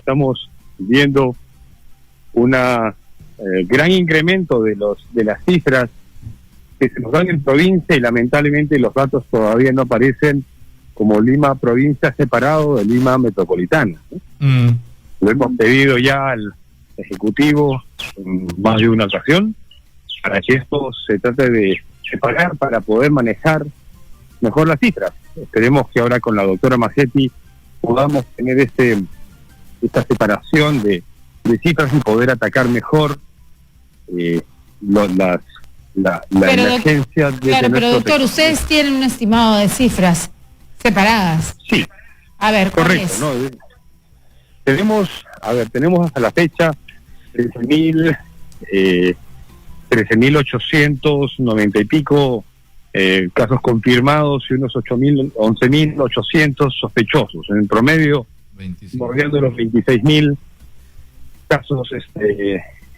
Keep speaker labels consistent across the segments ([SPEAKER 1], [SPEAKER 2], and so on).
[SPEAKER 1] estamos viendo una gran incremento de las cifras que se nos dan en provincia, y lamentablemente los datos todavía no aparecen como Lima provincia separado de Lima metropolitana, ¿no? Lo hemos pedido ya al Ejecutivo en más de una ocasión para que esto se trate de separar para poder manejar mejor las cifras. Esperemos que ahora con la doctora Macetti podamos tener esta separación de cifras y poder atacar mejor la emergencia.
[SPEAKER 2] Claro, pero doctor, ustedes tienen un estimado de cifras separadas.
[SPEAKER 1] Sí.
[SPEAKER 2] A ver,
[SPEAKER 1] correcto, ¿no? Tenemos hasta la fecha 13.890 y pico casos confirmados y unos 11.800 sospechosos. En promedio, bordeando los 26.000 casos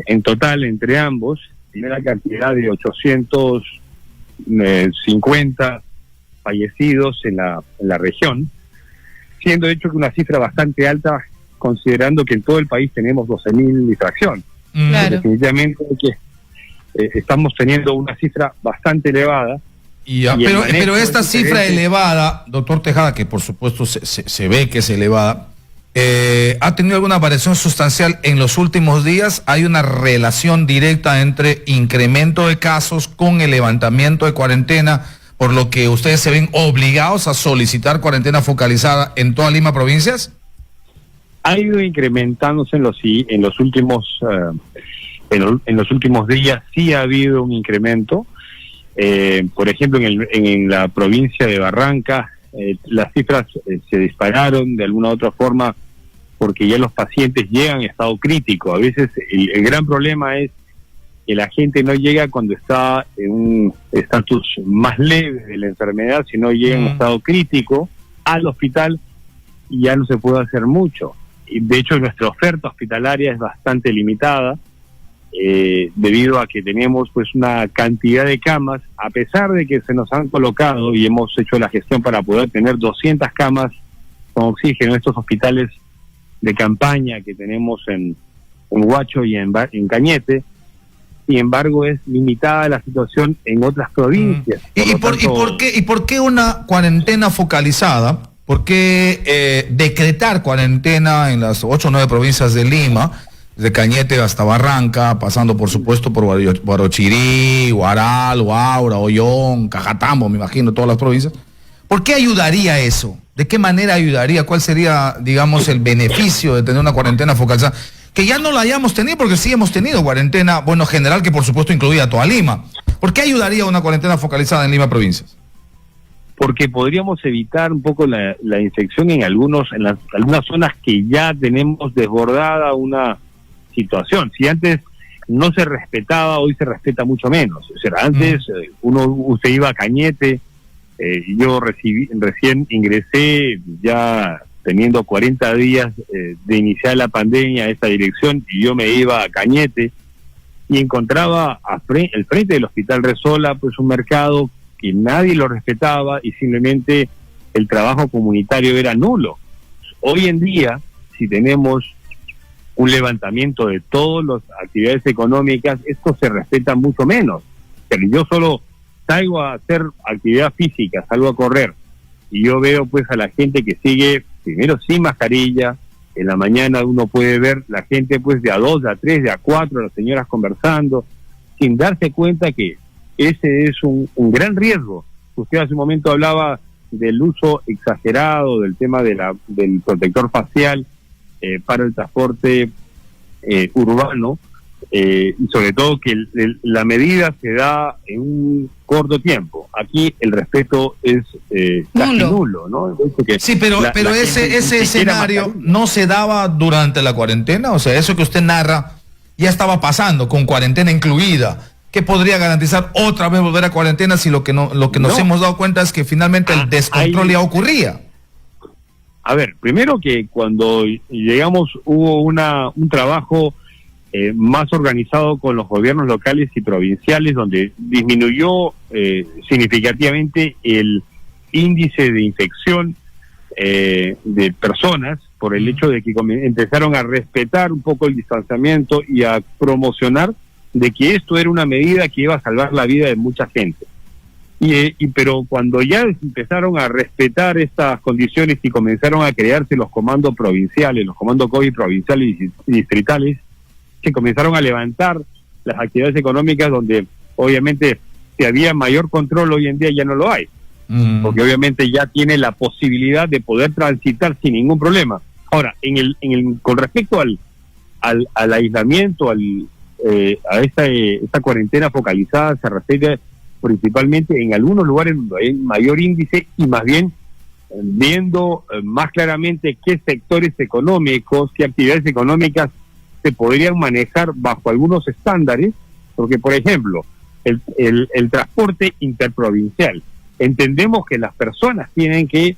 [SPEAKER 1] en total entre ambos, primera cantidad de 850 fallecidos en la región, siendo hecho que una cifra bastante alta considerando que en todo el país tenemos 12.000 y fracción.
[SPEAKER 2] Claro.
[SPEAKER 1] Definitivamente que estamos teniendo una cifra bastante elevada.
[SPEAKER 3] Pero esta cifra elevada, doctor Tejada, que por supuesto se ve que es elevada, ¿ha tenido alguna variación sustancial en los últimos días? ¿Hay una relación directa entre incremento de casos con el levantamiento de cuarentena, por lo que ustedes se ven obligados a solicitar cuarentena focalizada en toda Lima provincias?
[SPEAKER 1] Ha ido incrementándose en los últimos días. Sí ha habido un incremento. Por ejemplo, en la provincia de Barranca, las cifras se dispararon de alguna u otra forma porque ya los pacientes llegan en estado crítico. A veces el gran problema es que la gente no llega cuando está en un estatus más leve de la enfermedad, sino llega en estado crítico al hospital y ya no se puede hacer mucho. Y de hecho, nuestra oferta hospitalaria es bastante limitada, debido a que tenemos pues una cantidad de camas, a pesar de que se nos han colocado y hemos hecho la gestión para poder tener 200 camas con oxígeno en estos hospitales de campaña que tenemos en Huacho y en Cañete. Sin embargo, es limitada la situación en otras provincias.
[SPEAKER 3] ¿Y por qué una cuarentena focalizada? ¿Por qué decretar cuarentena en las 8 o 9 provincias de Lima, de Cañete hasta Barranca, pasando por supuesto por Guarochirí, Huaral, Huaura, Ollón, Cajatambo, me imagino, todas las provincias? ¿Por qué ayudaría eso? ¿De qué manera ayudaría? ¿Cuál sería, digamos, el beneficio de tener una cuarentena focalizada? Que ya no la hayamos tenido, porque sí hemos tenido cuarentena, bueno, general, que por supuesto incluía toda Lima. ¿Por qué ayudaría una cuarentena focalizada en Lima provincias?
[SPEAKER 1] Porque podríamos evitar un poco la infección en algunas zonas que ya tenemos desbordada una situación. Si antes no se respetaba, hoy se respeta mucho menos. O sea, antes usted iba a Cañete, yo recién ingresé ya teniendo 40 días de iniciar la pandemia a esta dirección, y yo me iba a Cañete y encontraba al frente del Hospital Resola pues un mercado que nadie lo respetaba y simplemente el trabajo comunitario era nulo. Hoy en día, si tenemos un levantamiento de todas las actividades económicas, esto se respeta mucho menos. Pero yo solo salgo a hacer actividad física, salgo a correr, y yo veo pues a la gente que sigue primero sin mascarilla. En la mañana uno puede ver la gente pues de a 2, de a 3, de a 4, las señoras conversando, sin darse cuenta que ese es un gran riesgo. Usted hace un momento hablaba del uso exagerado del tema del protector facial para el transporte urbano, y sobre todo que la medida se da en un corto tiempo. Aquí el respeto es casi nulo, ¿no?
[SPEAKER 3] Sí, pero ese escenario no se daba durante la cuarentena. O sea, eso que usted narra ya estaba pasando con cuarentena incluida. ¿Qué podría garantizar otra vez volver a cuarentena si lo que nos hemos dado cuenta es que finalmente el descontrol ya ocurría?
[SPEAKER 1] A ver, primero que cuando llegamos hubo un trabajo más organizado con los gobiernos locales y provinciales, donde disminuyó significativamente el índice de infección de personas por el hecho de que empezaron a respetar un poco el distanciamiento y a promocionar de que esto era una medida que iba a salvar la vida de mucha gente. Pero cuando ya empezaron a respetar estas condiciones y comenzaron a crearse los comandos provinciales, los comandos COVID provinciales y distritales, que comenzaron a levantar las actividades económicas donde obviamente si había mayor control, hoy en día ya no lo hay, porque obviamente ya tiene la posibilidad de poder transitar sin ningún problema. Ahora, con respecto al aislamiento, a esta cuarentena focalizada, se refiere principalmente en algunos lugares donde hay mayor índice y más bien viendo más claramente qué sectores económicos, qué actividades económicas se podrían manejar bajo algunos estándares, porque por ejemplo, el transporte interprovincial, entendemos que las personas tienen que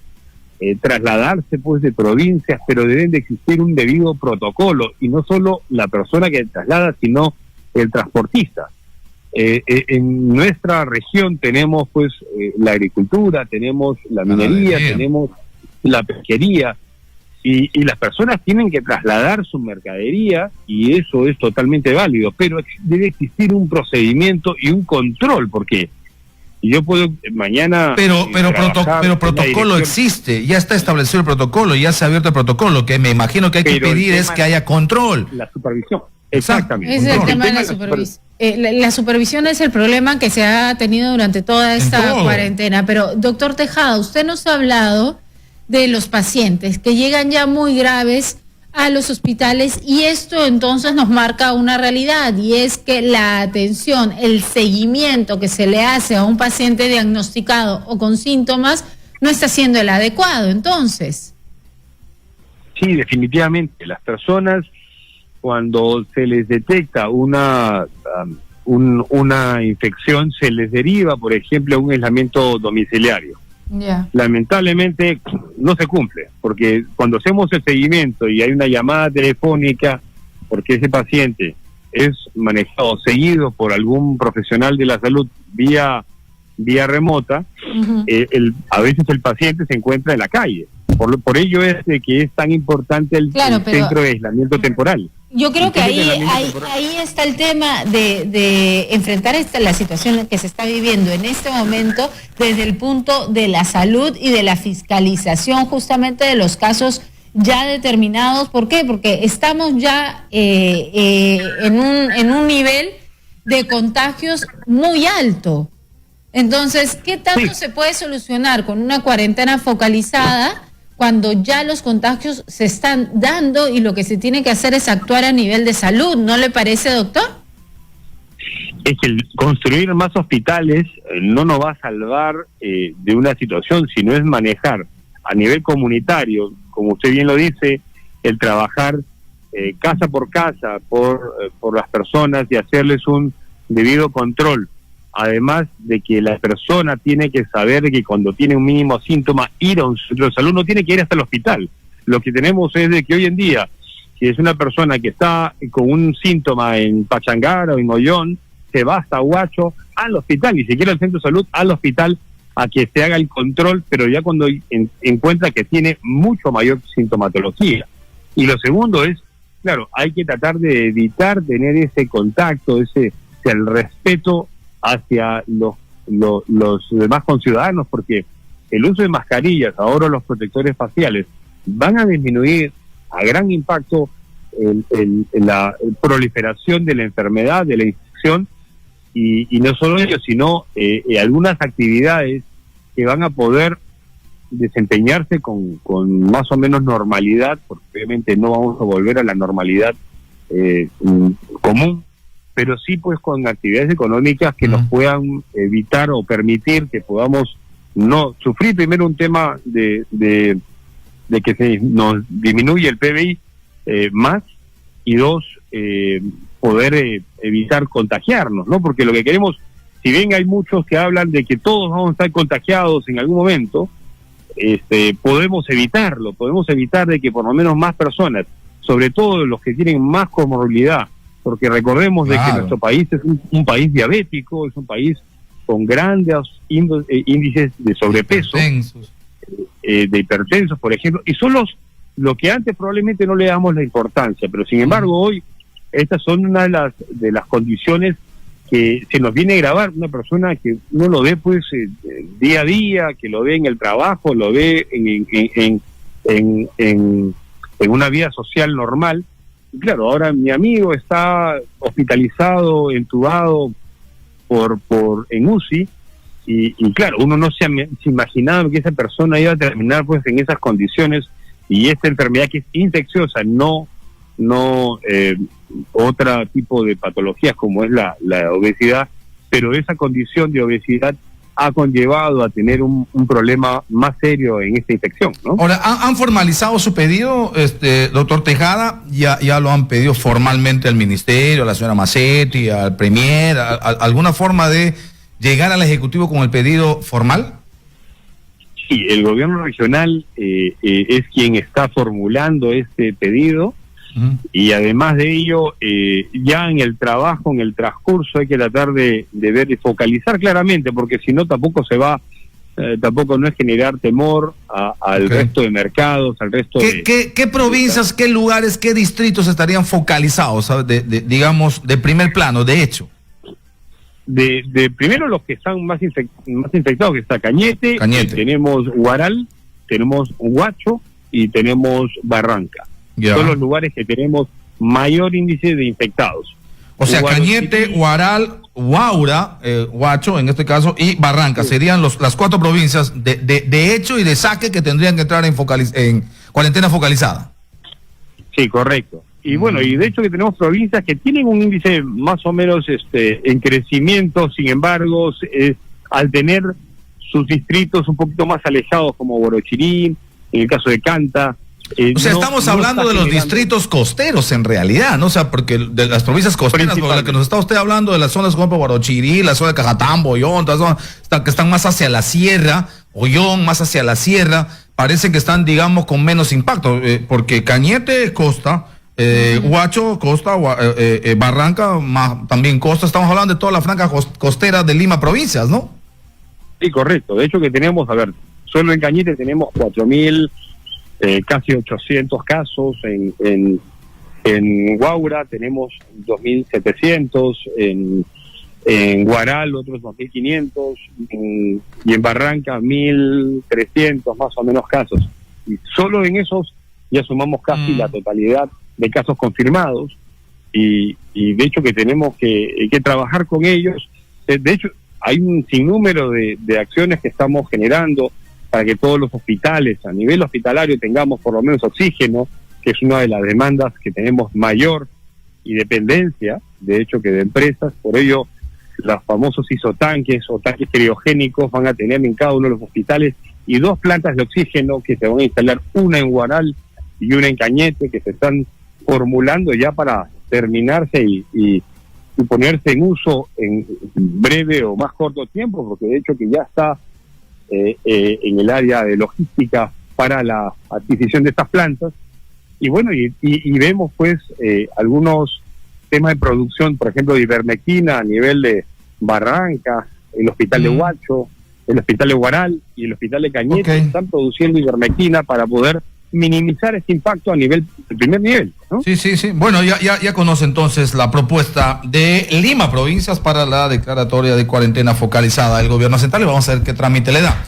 [SPEAKER 1] trasladarse pues de provincias, pero deben de existir un debido protocolo, y no solo la persona que traslada, sino el transportista. En nuestra región tenemos pues la agricultura, tenemos la minería, tenemos la pesquería, y las personas tienen que trasladar su mercadería, y eso es totalmente válido, pero debe existir un procedimiento y un control, porque yo puedo mañana...
[SPEAKER 3] Pero protocolo existe, ya está establecido el protocolo, ya se ha abierto el protocolo, que me imagino que hay que pedir es que haya control.
[SPEAKER 1] La supervisión, exactamente.
[SPEAKER 2] Es el tema de la supervisión. La supervisión es el problema que se ha tenido durante toda esta cuarentena, pero doctor Tejada, usted nos ha hablado de los pacientes que llegan ya muy graves a los hospitales, y esto entonces nos marca una realidad, y es que la atención, el seguimiento que se le hace a un paciente diagnosticado o con síntomas no está siendo el adecuado, entonces.
[SPEAKER 1] Sí, definitivamente. Las personas, cuando se les detecta una infección, se les deriva, por ejemplo, a un aislamiento domiciliario.
[SPEAKER 2] Yeah.
[SPEAKER 1] Lamentablemente no se cumple, porque cuando hacemos el seguimiento y hay una llamada telefónica, porque ese paciente es manejado, seguido por algún profesional de la salud vía remota, a veces el paciente se encuentra en la calle. Por ello es de que es tan importante el centro de aislamiento temporal.
[SPEAKER 2] Yo creo que ahí está el tema de enfrentar la situación que se está viviendo en este momento desde el punto de la salud y de la fiscalización justamente de los casos ya determinados. ¿Por qué? Porque estamos ya en un nivel de contagios muy alto. Entonces, ¿qué tanto se puede solucionar con una cuarentena focalizada cuando ya los contagios se están dando y lo que se tiene que hacer es actuar a nivel de salud? ¿No le parece, doctor?
[SPEAKER 1] Es que construir más hospitales no nos va a salvar de una situación, sino es manejar a nivel comunitario, como usted bien lo dice, el trabajar casa por casa por las personas y hacerles un debido control. Además de que la persona tiene que saber que cuando tiene un mínimo síntoma, ir a un centro de salud, no tiene que ir hasta el hospital. Lo que tenemos es de que hoy en día, si es una persona que está con un síntoma en Pachangara o en Ollón, se va hasta Huacho al hospital, ni siquiera al centro de salud, al hospital, a que se haga el control, pero ya cuando encuentra que tiene mucho mayor sintomatología. Y lo segundo es, claro, hay que tratar de evitar tener ese contacto, el respeto hacia los demás conciudadanos, porque el uso de mascarillas, ahora los protectores faciales, van a disminuir a gran impacto la proliferación de la enfermedad, de la infección, y no solo ello, sino algunas actividades que van a poder desempeñarse con más o menos normalidad, porque obviamente no vamos a volver a la normalidad común, pero sí pues con actividades económicas que nos puedan evitar o permitir que podamos no sufrir primero un tema de que nos disminuye el PBI más, y dos, poder evitar contagiarnos, ¿no? Porque lo que queremos, si bien hay muchos que hablan de que todos vamos a estar contagiados en algún momento, podemos evitarlo, podemos evitar de que por lo menos más personas, sobre todo los que tienen más comorbilidad, porque recordemos de que nuestro país es un país diabético, es un país con grandes índices de sobrepeso, de hipertensos, por ejemplo, y son lo que antes probablemente no le damos la importancia, pero sin embargo hoy estas son una de las condiciones que se nos viene a grabar. Una persona que uno lo ve pues día a día, que lo ve en el trabajo, lo ve en una vida social normal. Y claro, ahora mi amigo está hospitalizado, entubado en UCI, y claro, uno no se imaginaba que esa persona iba a terminar pues en esas condiciones, y esta enfermedad que es infecciosa, no otro tipo de patologías como es la obesidad, pero esa condición de obesidad ha conllevado a tener un problema más serio en esta infección, ¿no?
[SPEAKER 3] Ahora, ¿han formalizado su pedido, doctor Tejada? ¿Ya lo han pedido formalmente al ministerio, a la señora Macetti, al premier, alguna forma de llegar al Ejecutivo con el pedido formal?
[SPEAKER 1] Sí, el gobierno regional es quien está formulando este pedido. Y además de ello, ya en el trabajo, en el transcurso, hay que tratar de ver y focalizar claramente, porque si no tampoco tampoco no es generar temor al resto de mercados, al resto
[SPEAKER 3] ¿Qué provincias, qué lugares, qué distritos estarían focalizados, ¿sabes? digamos, de primer plano, de hecho?
[SPEAKER 1] De primero los que están más infectados, que está Cañete. Tenemos Huaral, tenemos Huacho y tenemos Barranca. Son los lugares que tenemos mayor índice de infectados.
[SPEAKER 3] O sea, Cañete, Huaral, Huaura, Huacho en este caso, y Barranca, sí, serían las 4 provincias de hecho y de saque que tendrían que entrar en cuarentena focalizada.
[SPEAKER 1] Sí, correcto. Y bueno, y de hecho que tenemos provincias que tienen un índice más o menos en crecimiento, sin embargo, al tener sus distritos un poquito más alejados como Borochirí, en el caso de Canta.
[SPEAKER 3] O sea, estamos hablando de los distritos costeros en realidad, ¿no? O sea, porque de las provincias costeras, por la que nos está usted hablando de las zonas como Borochirí, la zona de Cajatambo, Ollón, todas las zonas que están más hacia la sierra, Ollón más hacia la sierra, parece que están, digamos, con menos impacto, porque Cañete, costa, Huacho, costa, Barranca, también costa, estamos hablando de toda la franja costera de Lima provincias, ¿no?
[SPEAKER 1] Sí, correcto. De hecho que tenemos, a ver, solo en Cañete tenemos 4.000, casi 800 casos, en Huaura tenemos 2.700, en Huaral otros 2.500, y en Barranca 1.300 más o menos casos. Y solo en esos ya sumamos casi la totalidad de casos confirmados, y de hecho que tenemos que trabajar con ellos. De hecho, hay un sinnúmero de acciones que estamos generando para que todos los hospitales, a nivel hospitalario, tengamos por lo menos oxígeno, que es una de las demandas que tenemos mayor, y dependencia, de hecho, que de empresas. Por ello, los famosos isotanques o tanques criogénicos van a tener en cada uno de los hospitales, y 2 plantas de oxígeno que se van a instalar, una en Huaral y una en Cañete, que se están formulando ya para terminarse y ponerse en uso en breve o más corto tiempo, porque de hecho que ya está en el área de logística para la adquisición de estas plantas. Y bueno, y vemos pues algunos temas de producción, por ejemplo, de ivermectina a nivel de Barranca, el hospital de Huacho, el hospital de Huaral y el hospital de Cañete, están produciendo ivermectina para poder minimizar este impacto a nivel, el primer nivel, ¿no?
[SPEAKER 3] Sí. Bueno, ya conoce entonces la propuesta de Lima Provincias para la declaratoria de cuarentena focalizada del gobierno central, y vamos a ver qué trámite le da.